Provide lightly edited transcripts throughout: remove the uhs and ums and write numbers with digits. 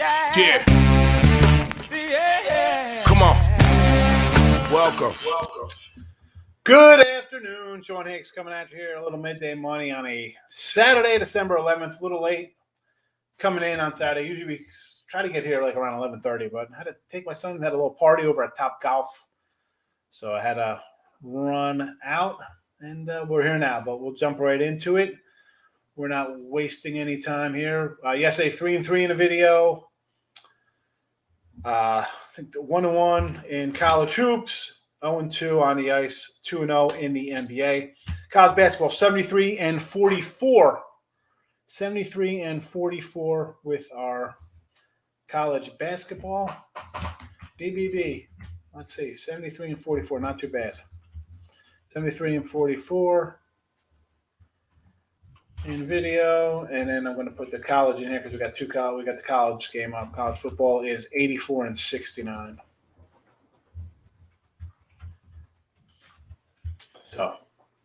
Yeah. Come on. Welcome. Good afternoon. Sean Hicks coming at you here. A little midday money on a Saturday, December 11th. A little late coming in on Saturday. Usually we try to get here like around 11:30, but I had to take my son. Had a little party over at Top Golf. So I had to run out, and we're here now. But we'll jump right into it. We're not wasting any time here. Yesterday, 3-3 in the video. I think 1-1 in college hoops, 0-2 on the ice, 2-0 in the NBA. College basketball, 73-44. 73-44 with our college basketball. DBB, let's see, 73-44, not too bad. 73-44 in video, and then I'm going to put the college in here because we got we got the college game up. College football is 84-69. So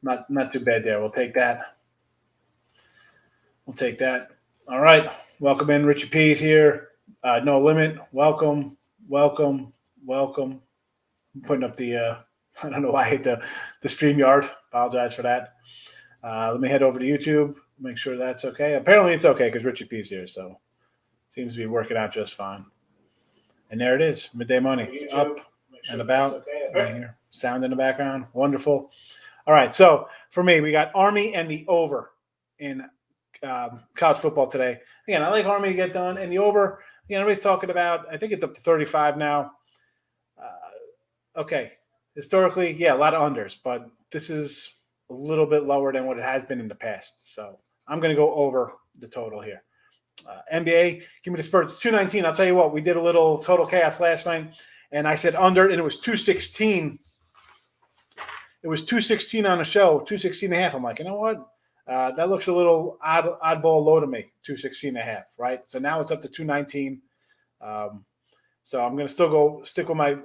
not too bad there. We'll take that. All right. Welcome in. Richie P's here. No Limit. Welcome. I'm putting up the I don't know why I hit the StreamYard. Apologize for that. Let me head over to YouTube. Make sure that's okay. Apparently it's okay because Richie P's here, so seems to be working out just fine. And there it is, midday money. It's up and about. Right here. Sound in the background. Wonderful. All right, so for me, we got Army and the over in college football today. Again, I like Army to get done. And the over, everybody's talking about, I think it's up to 35 now. Okay, historically, yeah, a lot of unders, but this is a little bit lower than what it has been in the past. So I'm going to go over the total here. NBA, give me the Spurs. 219. I'll tell you what, we did a little total chaos last night, and I said under, and it was 216. It was 216 on the show, 216 and a half. I'm like, you know what? That looks a little oddball low to me, 216 and a half, right? So now it's up to 219. So I'm going to still stick with my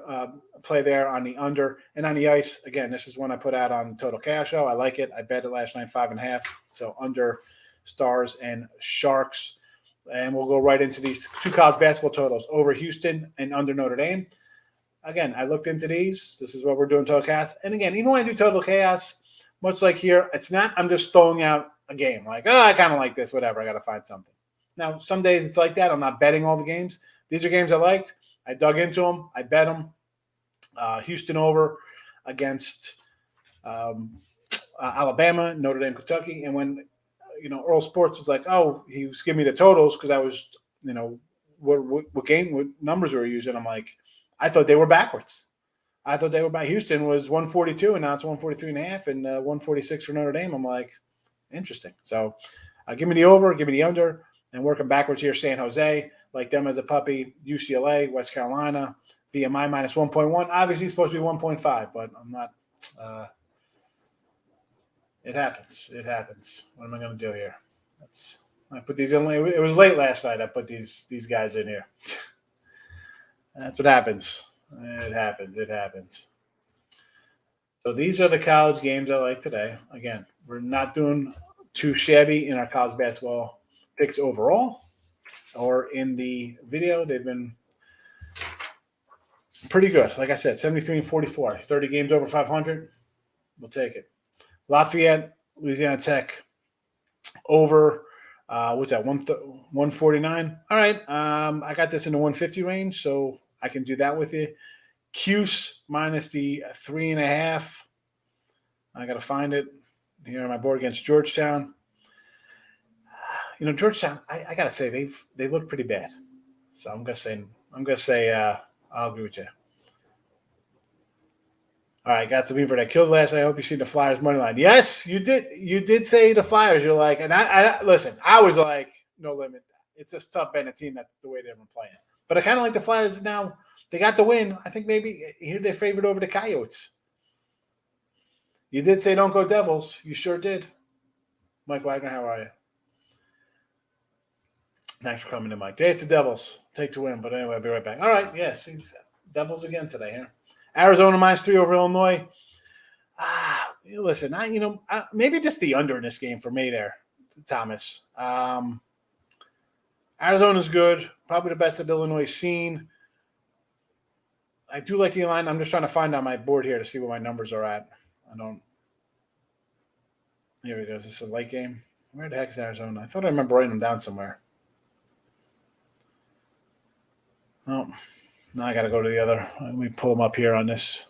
play there on the under and on the ice. Again, this is one I put out on Total Chaos Show. I like it. I bet it last night 5.5. So under Stars and Sharks. And we'll go right into these two college basketball totals, over Houston and under Notre Dame. Again, I looked into these. This is what we're doing, Total Chaos. And again, even when I do Total Chaos, much like here, it's not I'm just throwing out a game. Like, I kind of like this, whatever. I got to find something. Now, some days it's like that. I'm not betting all the games. These are games I liked. I dug into them. I bet them. Houston over against Alabama, Notre Dame, Kentucky. And when, Earl Sports was like, oh, he was giving me the totals because I was, what numbers we were using. I'm like, I thought they were backwards. I thought they were by Houston was 142 and now it's 143 and a half and 146 for Notre Dame. I'm like, interesting. So give me the over, give me the under, and working backwards here, San Jose. Like them as a puppy, UCLA, West Carolina, VMI minus 1.1. Obviously, it's supposed to be 1.5, but I'm not. It happens. What am I going to do here? I put these in. It was late last night. I put these guys in here. That's what happens. It happens. So these are the college games I like today. Again, we're not doing too shabby in our college basketball picks overall. Or in the video, they've been pretty good. Like I said, 73-44, 30 games over 500. We'll take it. Lafayette, Louisiana Tech, over, what's that, 149? All right, I got this in the 150 range, so I can do that with you. Cuse minus the 3.5. I got to find it here on my board against Georgetown. Georgetown, I gotta say they look pretty bad. So I'm gonna say I'll agree with you. All right, got some beaver that killed last. I hope you see the Flyers money line. Yes, you did. You did say the Flyers. You're like, and I listen. I was like, no limit. It's just tough betting a team that's the way they've been playing. But I kind of like the Flyers now. They got the win. I think maybe here they're favored over the Coyotes. You did say don't go Devils. You sure did. Mike Wagner, how are you? Thanks for coming in, Mike. Hey, it's the Devils. Take to win. But anyway, I'll be right back. All right, yes. Devils again today here. Arizona -3 over Illinois. Listen, maybe just the under in this game for me there, Thomas. Arizona's good, probably the best that Illinois has seen. I do like the line. I'm just trying to find on my board here to see what my numbers are at. I don't. Here we go. Is this a light game? Where the heck is Arizona? I thought I remember writing them down somewhere. Oh, now I got to go to the other. Let me pull them up here on this.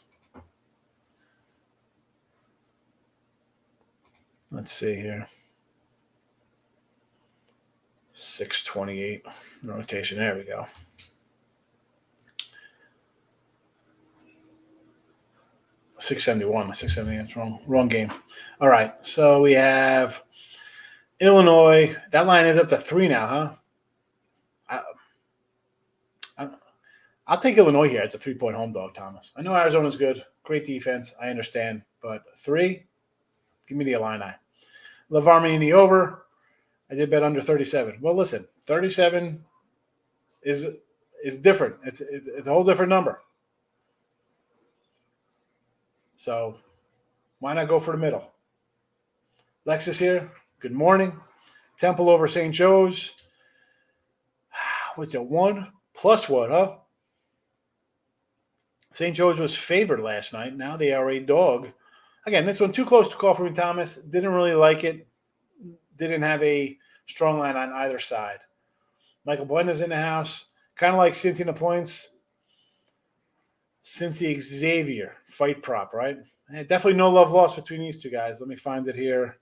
Let's see here. 628 rotation. There we go. 671. 678. That's wrong game. All right. So we have Illinois. That line is up to 3 now, huh? I'll take Illinois here. It's a 3-point home dog, Thomas. I know Arizona's good. Great defense. I understand. But 3, give me the Illini. Love Army in the over. I did bet under 37. Well, listen, 37 is different. It's a whole different number. So why not go for the middle? Lexus here. Good morning. Temple over St. Joe's. What's it, 1 plus what, huh? St. Joe's was favored last night. Now they are a dog. Again, this one too close to call for me, Thomas. Didn't really like it. Didn't have a strong line on either side. Michael Buena's in the house. Kind of like Cincy in the points. Cincy Xavier, fight prop, right? Definitely no love lost between these two guys. Let me find it here.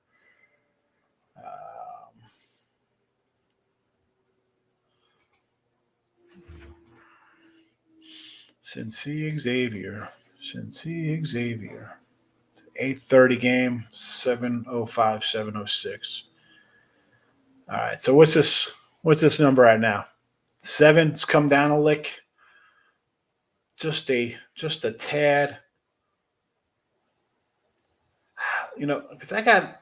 Cincy Xavier. Cincy Xavier. 8:30 game, 7:05, 7:06. All right, so what's this number at now? 7. It's come down a lick. Just a tad. You know, because I got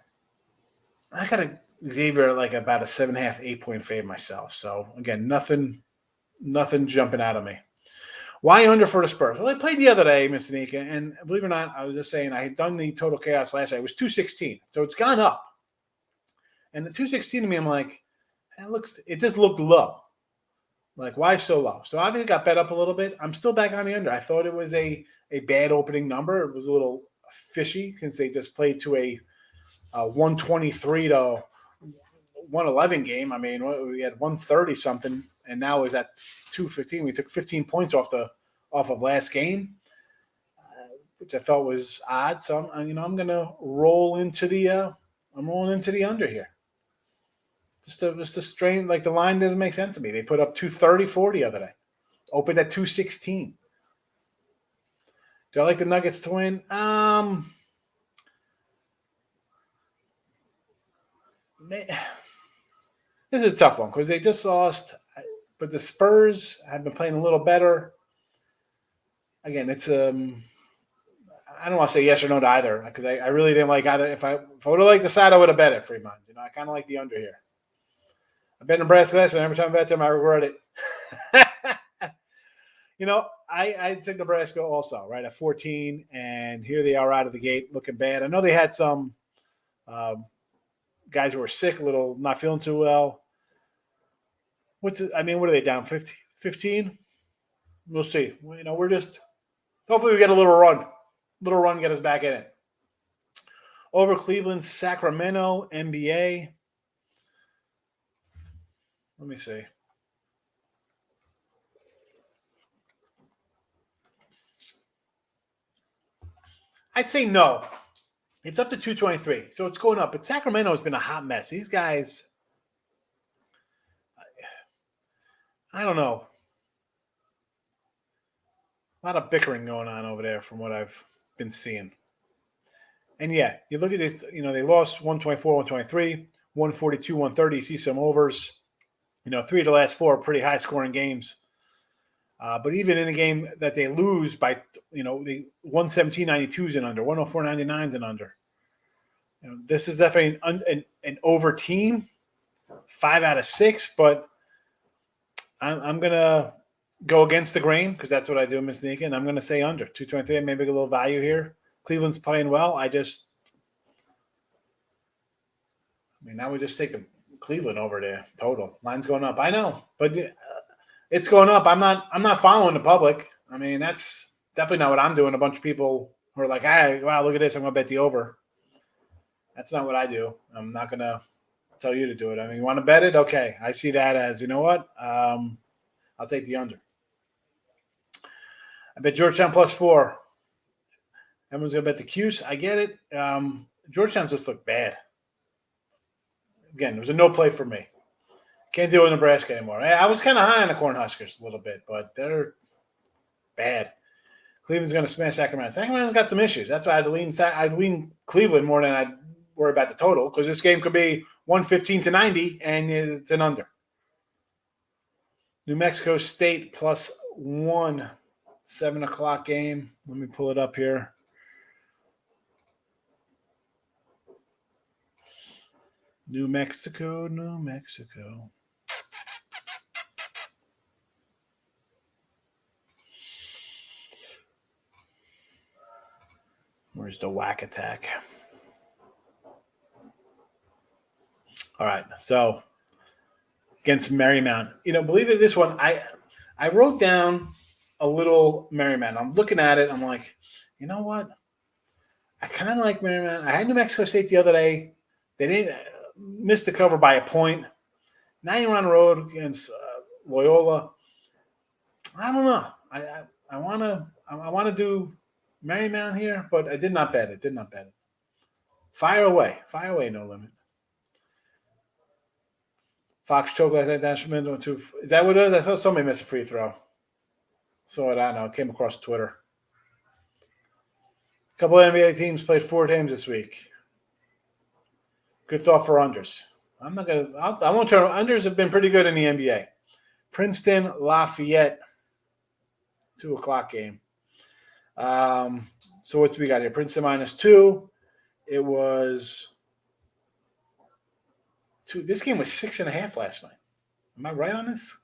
a Xavier like about a 7.5, 8-point fade myself. So again, nothing jumping out of me. Why under for the Spurs? Well, I played the other day, Mr. Nika, and believe it or not, I was just saying I had done the total chaos last night. It was 216, so it's gone up. And the 216 to me, I'm like, it just looked low. Like, why so low? So obviously got bet up a little bit. I'm still back on the under. I thought it was a bad opening number. It was a little fishy since they just played to a 123 to 111 game. I mean, we had 130 something, and now it's at 215. We took 15 points off of last game, which I felt was odd. So I'm gonna roll into the under here. Just a strain, like the line doesn't make sense to me. They put up 234 the other day, opened at 216. Do I like the Nuggets to win? This is a tough one because they just lost, but the Spurs have been playing a little better. Again, it's I don't want to say yes or no to either because I really didn't like either. If I would have liked the side, I would have bet it, Fremont. I kind of like the under here. I bet Nebraska last, and every time I bet them, I regret it. I took Nebraska also, right, at 14, and here they are out of the gate looking bad. I know they had some guys who were sick, a little not feeling too well. What are they down, 15? We'll see. We're just – hopefully we get a little run, get us back in it. Over Cleveland, Sacramento, NBA. Let me see. I'd say no. It's up to 223, so it's going up. But Sacramento has been a hot mess. These guys, I don't know. A lot of bickering going on over there from what I've been seeing. And yeah, you look at this, they lost 124, 123, 142, 130. You see some overs. 3 of the last 4 pretty high-scoring games. But even in a game that they lose by, the 117.92s and under, 104.99s and under. This is definitely an over team, 5 out of 6. But I'm going to go against the grain because that's what I do, Ms. Nika, and I'm going to say under 223. Maybe a little value here. Cleveland's playing well. I would just take Cleveland over there. Total line's going up. I know, but it's going up. I'm not following the public. I mean, that's definitely not what I'm doing. A bunch of people who are like, "Hey, wow, look at this! I'm going to bet the over." That's not what I do. I'm not going to tell you to do it. I mean, you want to bet it? Okay, I see that as you know what? I'll take the under. I bet Georgetown +4. Everyone's going to bet the Cuse. I get it. Georgetown's just looked bad. Again, it was a no play for me. Can't deal with Nebraska anymore. I was kind of high on the Cornhuskers a little bit, but they're bad. Cleveland's going to smash Sacramento. Sacramento's got some issues. That's why I'd lean Cleveland more than I'd worry about the total because this game could be 115-90 and it's an under. New Mexico State +1, 7 o'clock game. Let me pull it up here. New Mexico. Where's the whack attack? All right, so against Marymount. Believe it, this one, I wrote down a little Marymount. I'm looking at it. I'm like, you know what? I kind of like Marymount. I had New Mexico State the other day. They didn't miss the cover by a point. Now you're on the road against Loyola. I don't know. I want to do Marymount here, but I did not bet it. Fire away, no limit. Fox choke like that. Is that what it is? I thought somebody missed a free throw. So I don't know. It came across Twitter. A couple of NBA teams played 4 games this week. Good thought for unders. I won't turn. Unders have been pretty good in the NBA. Princeton, Lafayette, 2 o'clock game. So what do we got here? Princeton -2. It was 2. This game was 6.5 last night. Am I right on this?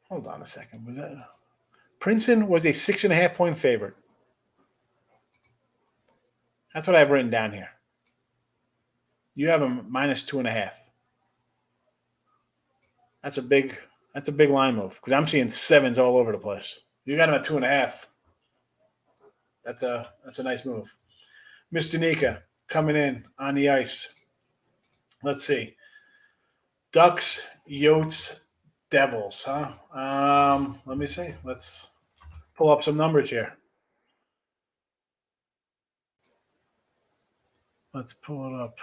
Hold on a second. Was that Princeton was a 6.5 point favorite? That's what I have written down here. You have them -2.5. That's a big line move because I'm seeing 7s all over the place. You got them at 2.5. That's a nice move. Mr. Nika coming in on the ice. Let's see. Ducks, Yotes, Devils, huh? Let me see. Let's pull up some numbers here. Let's pull it up.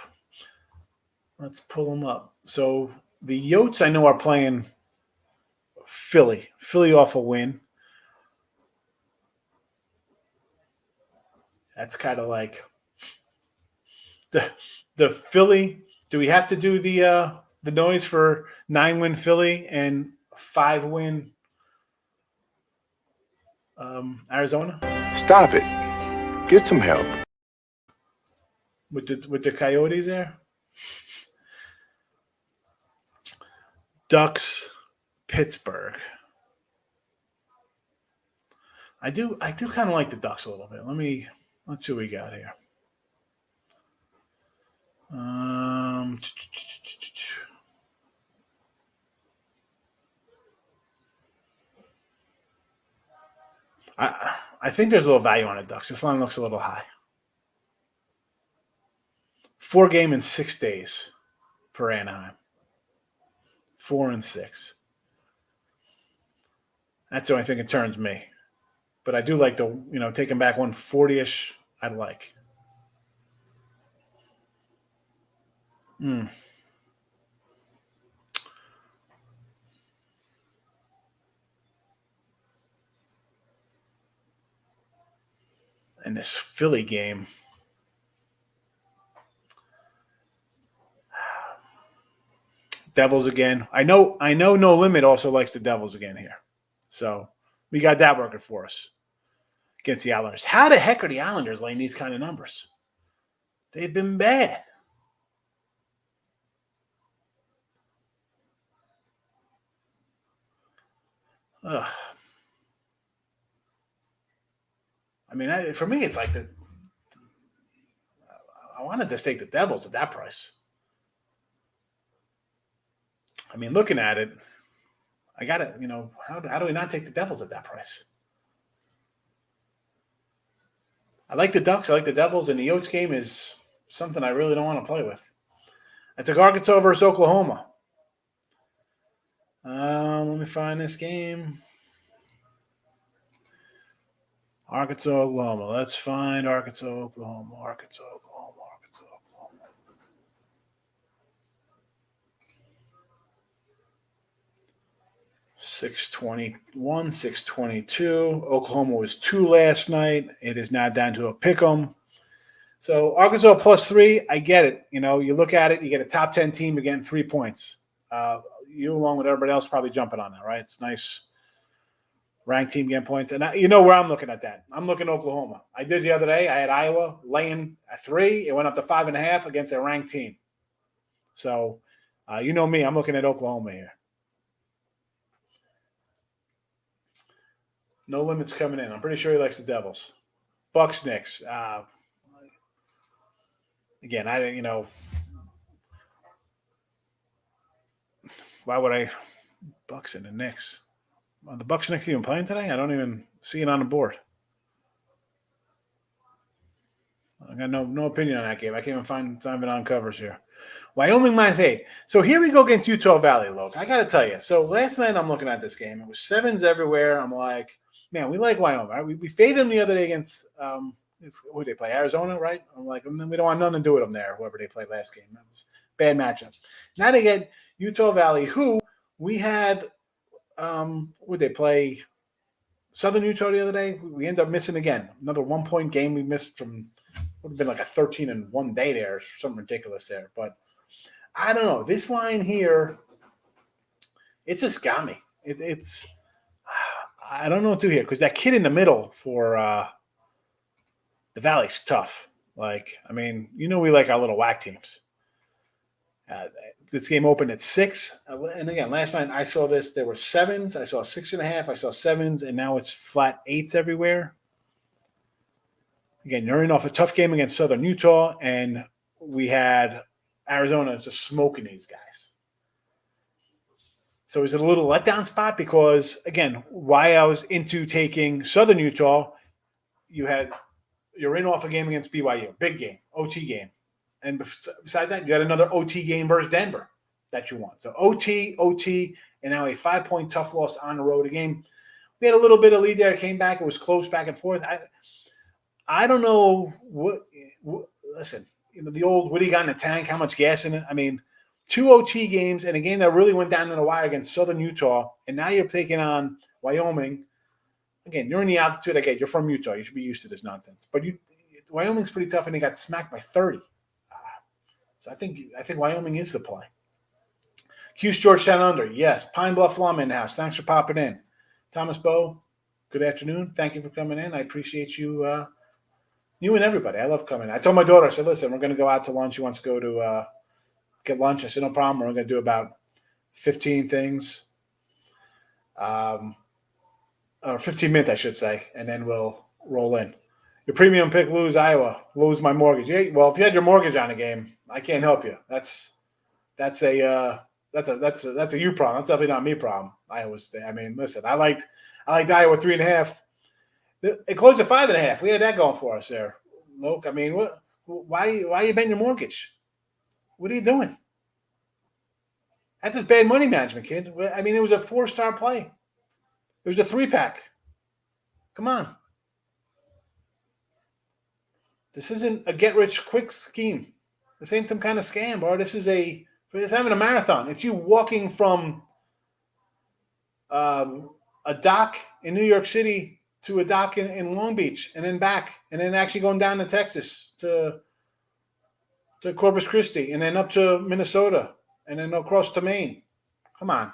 Let's pull them up. So the Yotes I know are playing Philly. Philly off a win. That's kind of like the Philly. Do we have to do the noise for 9-win Philly and 5-win Arizona? Stop it. Get some help. With the Coyotes there? Ducks, Pittsburgh. I do kind of like the Ducks a little bit. Let's see what we got here. I think there's a little value on the Ducks. This line looks a little high. 4 game in 6 days for Anaheim. 4 and 6. That's the only thing that turns me. But I do like taking back 140-ish. I'd like. And this Philly game. Devils again. I know No Limit also likes the Devils again here. So we got that working for us against the Islanders. How the heck are the Islanders laying these kind of numbers? They've been bad. Ugh. I mean, for me, it's like wanted to stake the Devils at that price. I mean, looking at it, I got it. How do we not take the Devils at that price? I like the Ducks. I like the Devils, and the Yotes game is something I really don't want to play with. I took Arkansas versus Oklahoma. Let me find this game. Arkansas, Oklahoma. Let's find Arkansas, Oklahoma. Arkansas, Oklahoma. Arkansas, Oklahoma. 621, 622. Oklahoma was 2 last night. It is now down to a pick 'em. So Arkansas +3, I get it. You look at it, you get a top 10 team, you're getting 3 points. You along with everybody else probably jumping on that, right? It's nice. Ranked team getting points. And where I'm looking at that. I'm looking at Oklahoma. I did the other day. I had Iowa laying a 3. It went up to 5.5 against a ranked team. So, me. I'm looking at Oklahoma here. No limits coming in. I'm pretty sure he likes the Devils. Bucks, Knicks. Again, why would I Bucks and the Knicks? Are the Bucks and Knicks even playing today? I don't even see it on the board. I got no opinion on that game. I can't even find it's not even on covers here. Wyoming -8. So here we go against Utah Valley, Luke. I got to tell you. So last night I'm looking at this game. It was 7s everywhere. I'm like, man, we like Wyoming. Right? We faded them the other day against who did they play? Arizona, right? I'm like, we don't want nothing to do with them there, whoever they played last game. That was a bad matchup. Now they get Utah Valley, who we had would they play Southern Utah the other day? We end up missing again. Another 1-point game we missed from would have been like a 13-1 day there, something ridiculous there. But I don't know. This line here, it just got me. It's I don't know what to do here because that kid in the middle for the Valley's tough. Like, I mean, we like our little whack teams. This game opened at 6. And again, last night I saw this. There were 7s. I saw 6.5. I saw 7s. And now it's flat 8s everywhere. Again, you're in off a tough game against Southern Utah. And we had Arizona just smoking these guys. So is it a little letdown spot? Because, again, why I was into taking Southern Utah, you're in off a game against BYU. Big game. OT game. And besides that, you had another OT game versus Denver that you won. So OT, and now a 5-point tough loss on the road. A game we had a little bit of lead there. It came back. It was close back and forth. I don't know what listen, the old what do you got in the tank? How much gas in it? I mean, 2 OT games and a game that really went down to the wire against Southern Utah. And now you're taking on Wyoming. Again, you're in the altitude. Again, you're from Utah. You should be used to this nonsense. But Wyoming's pretty tough, and they got smacked by 30. So I think Wyoming is the play. Hughes Georgetown under. Yes. Pine Bluff Lum in the house. Thanks for popping in. Thomas Bowe, good afternoon. Thank you for coming in. I appreciate you you and everybody. I love coming in. I told my daughter, I said, listen, we're going to go out to lunch. She wants to go to get lunch. I said, no problem. We're going to do about 15 things. Or 15 minutes, I should say, and then we'll roll in. Your premium pick, lose Iowa, lose my mortgage. Yeah, well, if you had your mortgage on a game, I can't help you. That's a you problem. That's definitely not me problem. I mean, listen, I liked Iowa 3.5. It closed at 5.5. We had that going for us there, Luke. I mean, why are you betting your mortgage? What are you doing? That's just bad money management, kid. I mean, it was a 4-star play. It was a 3-pack. Come on. This isn't a get-rich-quick scheme. This ain't some kind of scam, bro. It's having a marathon. It's you walking from a dock in New York City to a dock in Long Beach and then back, and then actually going down to Texas to Corpus Christi and then up to Minnesota and then across to Maine. Come on.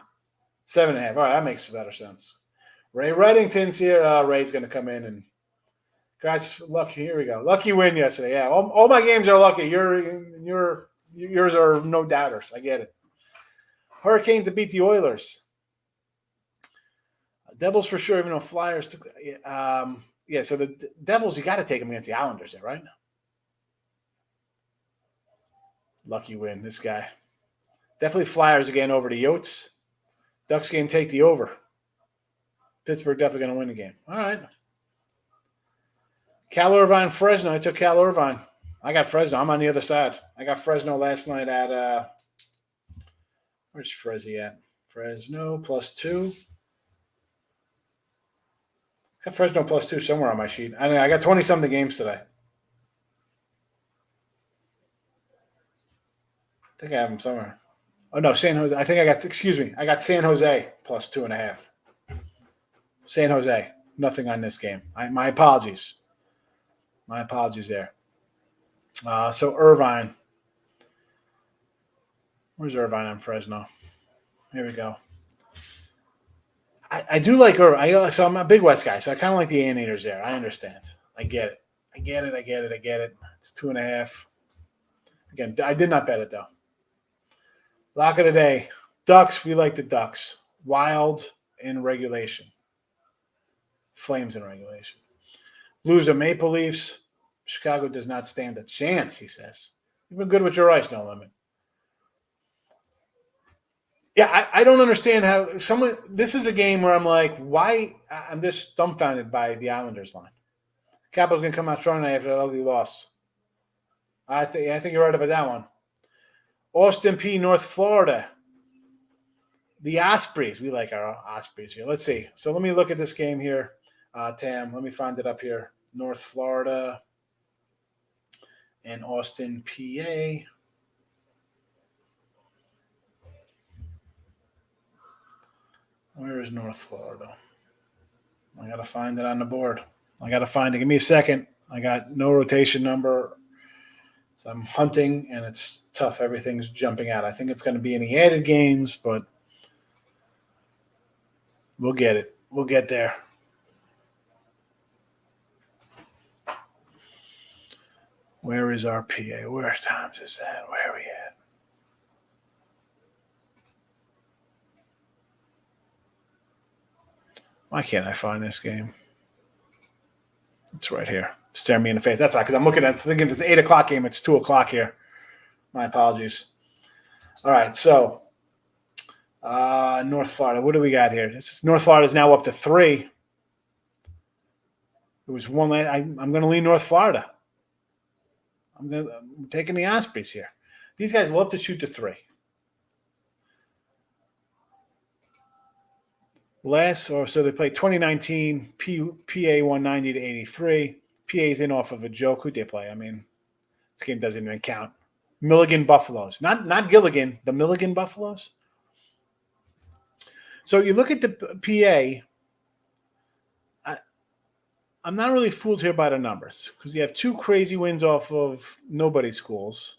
7.5. All right, that makes better sense. Ray Reddington's here. Ray's going to come in and guys, lucky. Here we go. Lucky win yesterday. Yeah, all my games are lucky. Yours are no doubters. I get it. Hurricanes to beat the Oilers. Devils for sure, even though Flyers took. So the Devils, you got to take them against the Islanders there, right? Lucky win, this guy. Definitely Flyers again over the Yotes. Ducks game, take the over. Pittsburgh definitely going to win the game. All right. Cal Irvine, Fresno. I took Cal Irvine. I got Fresno. I'm on the other side. I got Fresno last night at where's Frezzy at? Fresno +2. I got Fresno +2 somewhere on my sheet. I got 20-something games today. I think I have them somewhere. Oh, no, San Jose. I got San Jose +2.5. San Jose. Nothing on this game. My apologies. My apologies there. So Irvine. Where's Irvine on Fresno? Here we go. I do like Irvine. So I'm a big West guy, so I kind of like the Anteaters there. I understand. I get it. It's 2.5. Again, I did not bet it, though. Lock of the day. Ducks, we like the Ducks. Wild in regulation. Flames in regulation. Blues are Maple Leafs. Chicago does not stand a chance, he says. You've been good with your ice, no limit. Yeah, I don't understand how this is a game where I'm like, why? I'm just dumbfounded by the Islanders line. Capitals going to come out strong tonight after an ugly loss. I think you're right about that one. Austin P, North Florida. The Ospreys. We like our Ospreys here. Let's see. So let me look at this game here, Tam. Let me find it up here. North Florida and Austin, PA. Where is North Florida? I got to find it on the board. I got to find it. Give me a second. I got no rotation number. So I'm hunting, and it's tough. Everything's jumping out. I think it's going to be any added games, but we'll get it. We'll get there. Where is our PA? Where times is that? Where are we at? Why can't I find this game? It's right here. Staring me in the face. That's why, because I'm thinking if it's an 8 o'clock game, it's 2 o'clock here. My apologies. All right, so North Florida. What do we got here? North Florida is now up to 3. It was one. I'm going to lean North Florida. I'm taking the Ospreys here. These guys love to shoot to 3. So they played 2019 PA 190 to 83. PA's in off of a joke. Who'd they play? I mean, this game doesn't even count. Milligan Buffaloes. Not Gilligan, the Milligan Buffaloes. So you look at the PA. I'm not really fooled here by the numbers because you have 2 crazy wins off of nobody schools.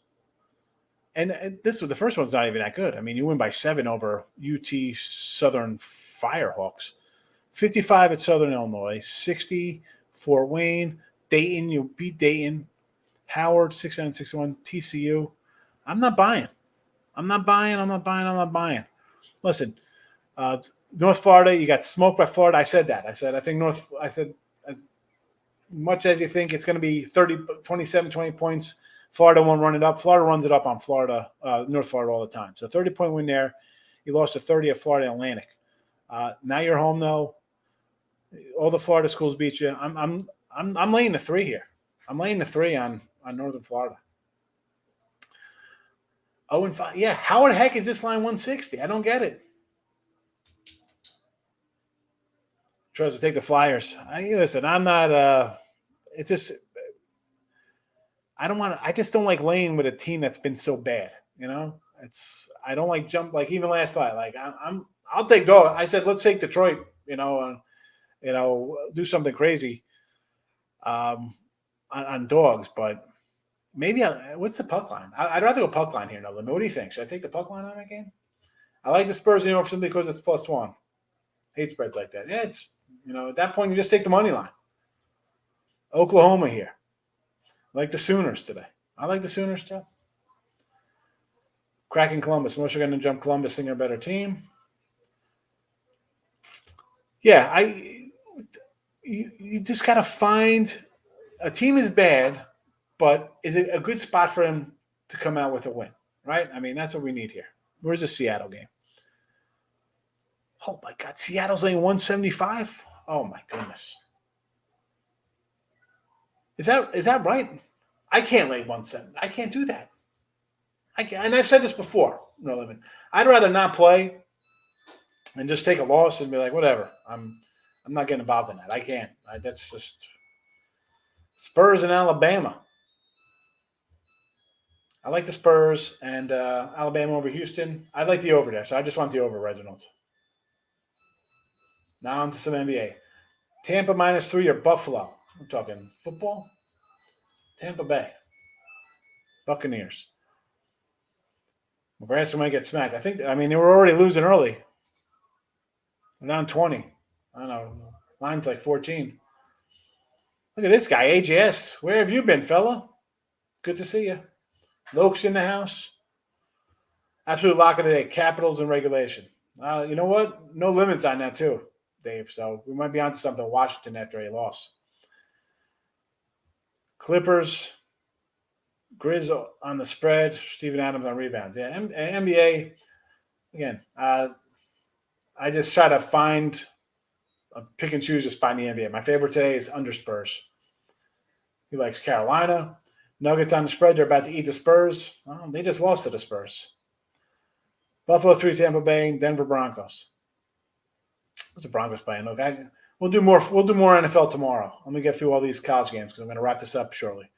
And the first one's not even that good. I mean, you win by 7 over UT Southern Firehawks. 55 at Southern Illinois. 60 Fort Wayne. Dayton, you beat Dayton. Howard, 69-61. TCU. I'm not buying. Listen, North Florida, you got smoked by Florida. I said that. I said as much as you think it's going to be 27, 20 points, Florida won't run it up. Florida runs it up on North Florida all the time. So 30-point win there. You lost to 30 at Florida Atlantic. Now you're home though. All the Florida schools beat you. I'm laying the 3 here. I'm laying the 3 on Northern Florida. 0-5. Yeah, how the heck is this line 160? I don't get it. Tries to take the Flyers. Listen, I'm not. It's just. I just don't like laying with a team that's been so bad. You know, I don't like jump like even last night. Like I'll take dog. I said let's take Detroit. Do something crazy. On dogs, but maybe what's the puck line? I'd rather go puck line here. No, what do you think? Should I take the puck line on that game? I like the Spurs, simply because it's +1. Hate spreads like that. Yeah, it's at that point you just take the money line. Oklahoma here. I like the Sooners today. I like the Sooners too. Cracking Columbus. Most are going to jump Columbus, think they're a better team. Yeah, you just got to find a team is bad, but is it a good spot for them to come out with a win? right? I mean, that's what we need here. Where's the Seattle game? Oh my God, Seattle's laying 175. Oh my goodness, is that right? I can't lay 170. I can't do that. I can't, and I've said this before. No limit. I'd rather not play and just take a loss and be like, whatever. I'm not getting involved in that. I can't. That's just Spurs and Alabama. I like the Spurs and Alabama over Houston. I like the over there, so I just want the over, Reginald. Now on to some NBA. Tampa -3 or Buffalo. I'm talking football. Tampa Bay. Buccaneers. Nebraska might get smacked. I mean, they were already losing early. They're down 20. I don't know. Line's like 14. Look at this guy, AJS. Where have you been, fella? Good to see you. Lokes in the house. Absolute lock of the day. Capitals and regulation. You know what? No limits on that, too, Dave. So we might be onto something. Washington after a loss. Clippers. Grizz on the spread. Steven Adams on rebounds. Yeah, NBA. Again, I just try to find pick and choose a spot in the NBA. My favorite today is under Spurs. He likes Carolina. Nuggets on the spread. They're about to eat the Spurs. Oh, they just lost to the Spurs. Buffalo 3, Tampa Bay, Denver Broncos. What's the Broncos playing? Look, we'll do more NFL tomorrow. Let me get through all these college games because I'm going to wrap this up shortly.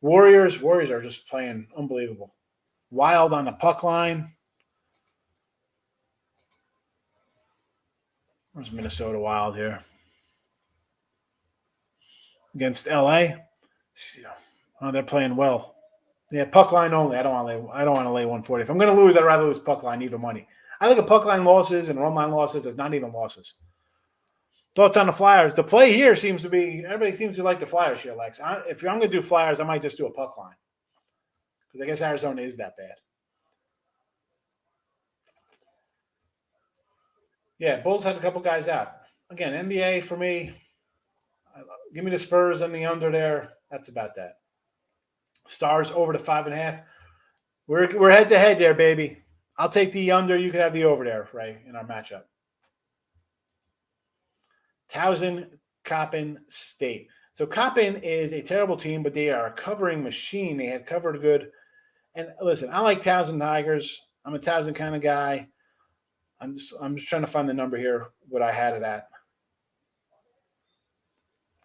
Warriors are just playing unbelievable. Wild on the puck line. Where's Minnesota Wild here? Against LA. Oh, they're playing well. Yeah, puck line only. I don't want to lay 140. If I'm going to lose, I'd rather lose puck line, even money. I look at puck line losses and run line losses as not even losses. Thoughts on the Flyers? The play here seems to be everybody seems to like the Flyers here, Lex. If I'm going to do Flyers, I might just do a puck line because I guess Arizona is that bad. Yeah, Bulls had a couple guys out. Again, NBA for me. Give me the Spurs and the under there. That's about that. Stars over to 5.5. We're head to head there, baby. I'll take the under. You can have the over there, right, in our matchup. Towson, Coppin State. So Coppin is a terrible team, but they are a covering machine. They had covered good. And listen, I like Towson Tigers. I'm a Towson kind of guy. I'm just trying to find the number here, what I had it at.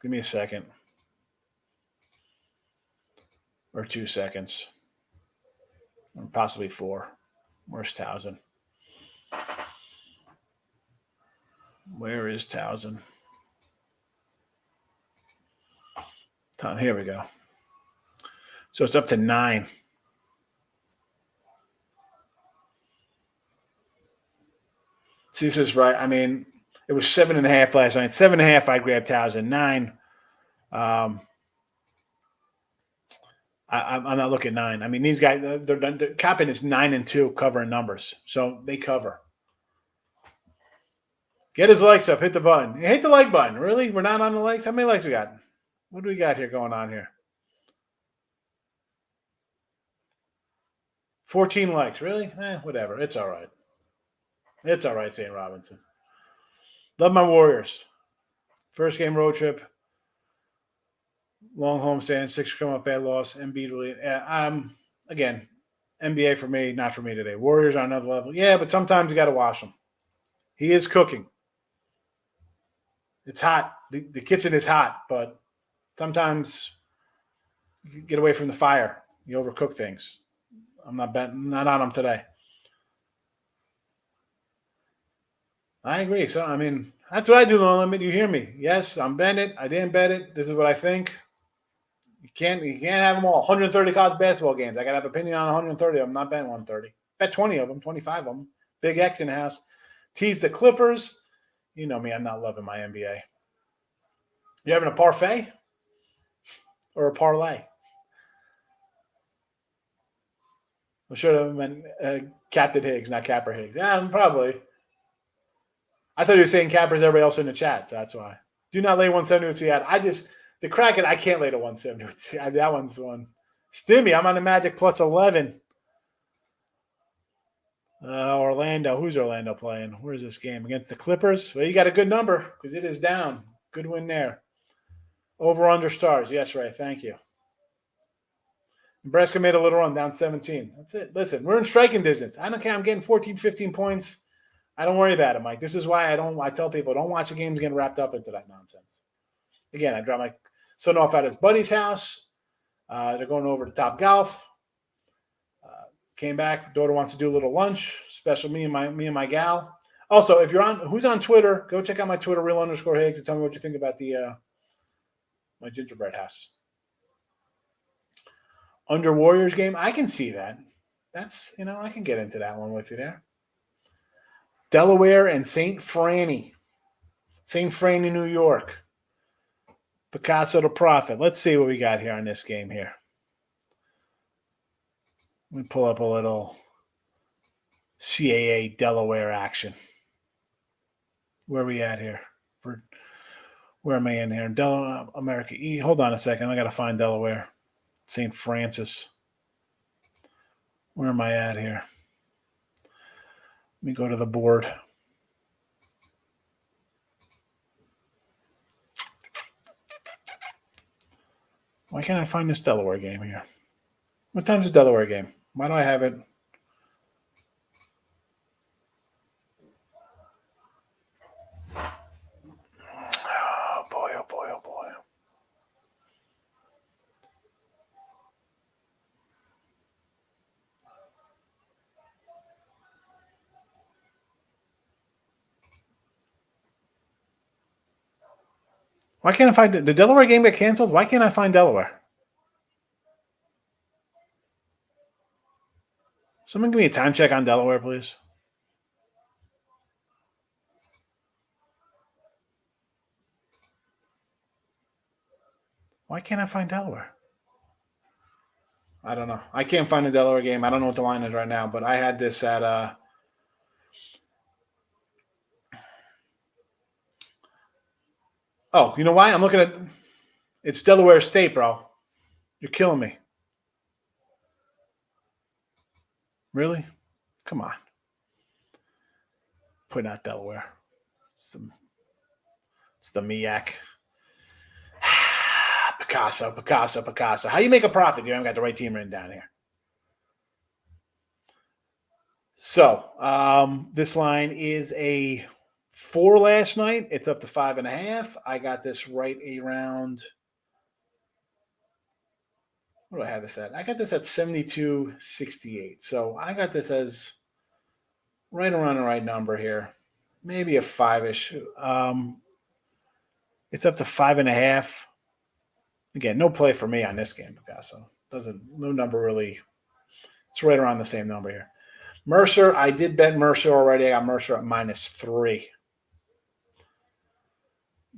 Give me a second. Or 2 seconds. Or possibly 4. Where's Towson? Where is Towson? Here we go. So it's up to 9. See, this is right. I mean, it was 7.5 last night. 7.5, I grabbed Towson. 9. I'm not looking at 9. I mean, these guys, they're Coppin is 9-2 covering numbers, so they cover. Get his likes up. Hit the button. Hit the like button. Really? We're not on the likes? How many likes we got? What do we got here going on here? 14 likes. Really? Whatever. It's all right. It's all right, St. Robinson. Love my Warriors. First game road trip. Long homestand. 6 come up, bad loss. Embiid really. Again, NBA for me, not for me today. Warriors on another level. Yeah, but sometimes you got to wash them. He is cooking. It's hot. The kitchen is hot, but sometimes you get away from the fire. You overcook things. I'm not on them today. I agree. So, I mean, that's what I do, No Limit. You hear me. Yes, I'm betting it. I didn't bet it. This is what I think. You can't have them all. 130 college basketball games. I got to have opinion on 130 of them. I'm not betting 130. Bet 20 of them, 25 of them. Big X in the house. Tease the Clippers. You know me. I'm not loving my NBA. You having a parfait or a parlay? I should have meant Captain Higgs, not Capper Higgs. Yeah, probably. I thought you were saying Capper's everybody else in the chat, so that's why. Do not lay 170 with Seattle. The Kraken, I can't lay to 170 with Seattle. That one's one. Stimmy, I'm on the Magic plus 11. Orlando. Who's Orlando playing? Where's this game? Against the Clippers? Well, you got a good number because it is down. Good win there. Over under stars. Yes, Ray. Thank you. Nebraska made a little run, down 17. That's it. Listen, we're in striking distance. I don't care. I'm getting 14, 15 points. I don't worry about it, Mike. This is why I tell people, don't watch the games getting wrapped up into that nonsense. Again, I dropped my son off at his buddy's house. They're going over to Top Golf. Came back. Daughter wants to do a little lunch. Special me and my gal. Also, if you're on, who's on Twitter? Go check out my Twitter, real_Higgs, and tell me what you think about the my gingerbread house. Under Warriors game, I can see that. That's I can get into that one with you there. Delaware and St. Franny, New York. Picasso to Prophet. Let's see what we got here on this game here. Let me pull up a little CAA Delaware action. Where are we at here? Where am I in here? Delaware, America E. Hold on a second. I got to find Delaware. St. Francis. Where am I at here? Let me go to the board. Why can't I find this Delaware game here? What time's the Delaware game? Why do I have it? Oh, boy, oh, boy, oh, boy. Why can't I find the Delaware game get canceled? Why can't I find Delaware? Someone give me a time check on Delaware, please. Why can't I find Delaware? I don't know. I can't find the Delaware game. I don't know what the line is right now, but I had this at Oh, you know why? I'm looking at it's Delaware State, bro. You're killing me. Really? Come on. Putting out Delaware. It's the MEAC. Picasso. How you make a profit? You haven't got the right team written down here. So this line is a 4 last night. It's up to 5.5. I got this right around. What do I have this at? I got this at 72.68. So I got this as right around the right number here. Maybe a 5-ish. It's up to 5.5. Again, no play for me on this game, Picasso. No number really. It's right around the same number here. Mercer, I did bet Mercer already. I got Mercer at -3.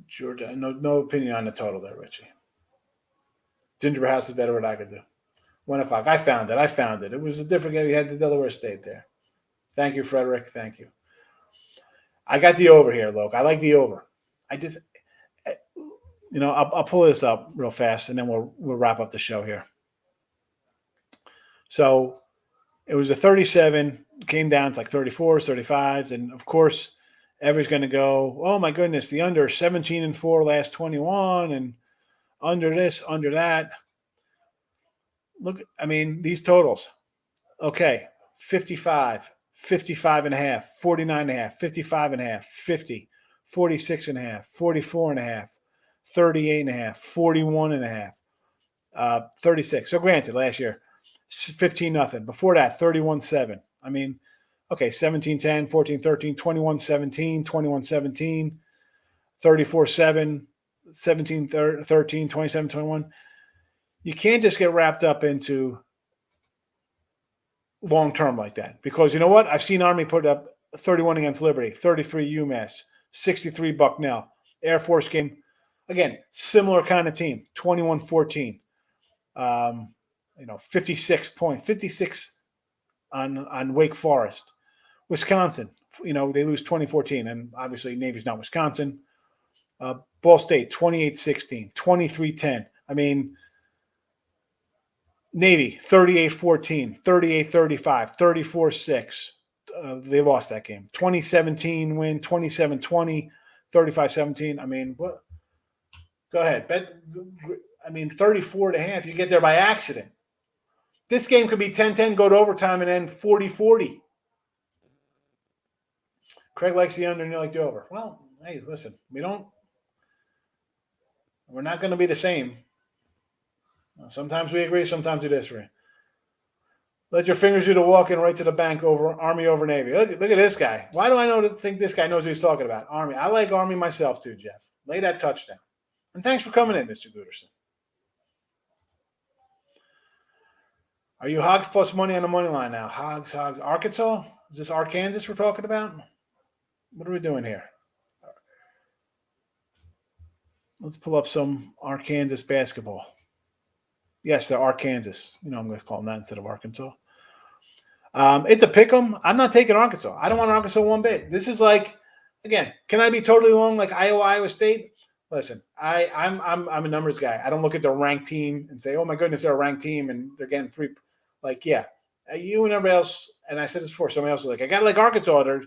Georgia, no opinion on the total there, Richie. Gingerbread House is better what I could do. 1 o'clock. I found it. It was a different game. We had the Delaware State there. Thank you, Frederick. Thank you. I got the over here, Loke. I like the over. I'll pull this up real fast, and then we'll wrap up the show here. So it was a 37, came down to like 34s, 35s, and of course, everybody's going to go, oh my goodness, the under 17-4 last 21, and under this, under that. Look, I mean, these totals. Okay, 55, 55.5, 49.5, 55.5, 50, 46.5, 44.5, 38.5, 41.5, 36. So granted, last year, 15-0. Before that, 31-7. I mean, okay, 17-10, 14-13, 21-17, 21-17, 34-7, 17-13, 27-21. You can't just get wrapped up into long-term like that because you know what? I've seen Army put up 31 against Liberty, 33 UMass, 63 Bucknell. Air Force game, again, similar kind of team, 21-14. 56 points, 56 on Wake Forest. Wisconsin, they lose 2014, and obviously Navy's not Wisconsin. Ball State, 28-16, 23-10. I mean, Navy, 38-14, 38-35, 34-6. they lost that game. 2017 win, 27-20, 35-17. I mean, what? Go ahead. Bet. I mean, 34.5. You get there by accident. This game could be 10-10, go to overtime, and then 40-40. Craig likes the under and you like the over. Well, hey, listen, we're not going to be the same. Sometimes we agree, sometimes we disagree. Let your fingers do the walking right to the bank over Army over Navy. Look at this guy. Why do I think this guy knows what he's talking about? Army. I like Army myself too, Jeff. Lay that touchdown. And thanks for coming in, Mr. Gooderson. Are you Hogs plus money on the money line now? Hogs. Arkansas? Is this Arkansas we're talking about? What are we doing here? Let's pull up some Arkansas basketball. Yes, they're Arkansas. I'm going to call them that instead of Arkansas. It's a pick 'em. I'm not taking Arkansas. I don't want Arkansas one bit. This is like, again, can I be totally wrong like Iowa State? Listen, I'm a numbers guy. I don't look at the ranked team and say, oh my goodness, they're a ranked team and they're getting 3. Like, yeah, you and everybody else. And I said this before. Somebody else was like, I got to like Arkansas.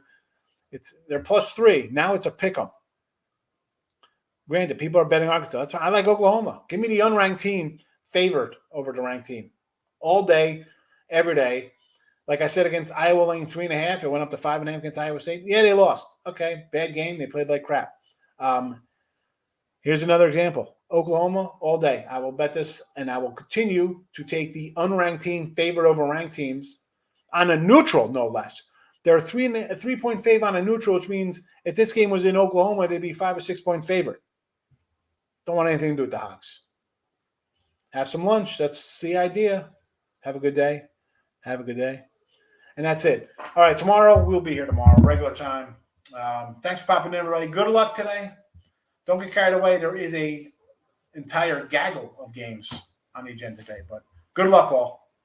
They're plus 3. Now it's a pick 'em. Granted, people are betting Arkansas. That's why I like Oklahoma. Give me the unranked team favored over the ranked team all day, every day. Like I said, against Iowa laying 3.5, it went up to 5.5 against Iowa State. Yeah, they lost. Okay, bad game. They played like crap. Here's another example. Oklahoma all day. I will bet this, and I will continue to take the unranked team favored over ranked teams on a neutral, no less. They're a 3-point favorite on a neutral, which means if this game was in Oklahoma, they'd be 5 or 6 point favorite. Don't want anything to do with the Hogs. Have some lunch. That's the idea. Have a good day. Have a good day. And that's it. All right, tomorrow, we'll be here tomorrow, regular time. Thanks for popping in, everybody. Good luck today. Don't get carried away. There is a entire gaggle of games on the agenda today, but good luck all.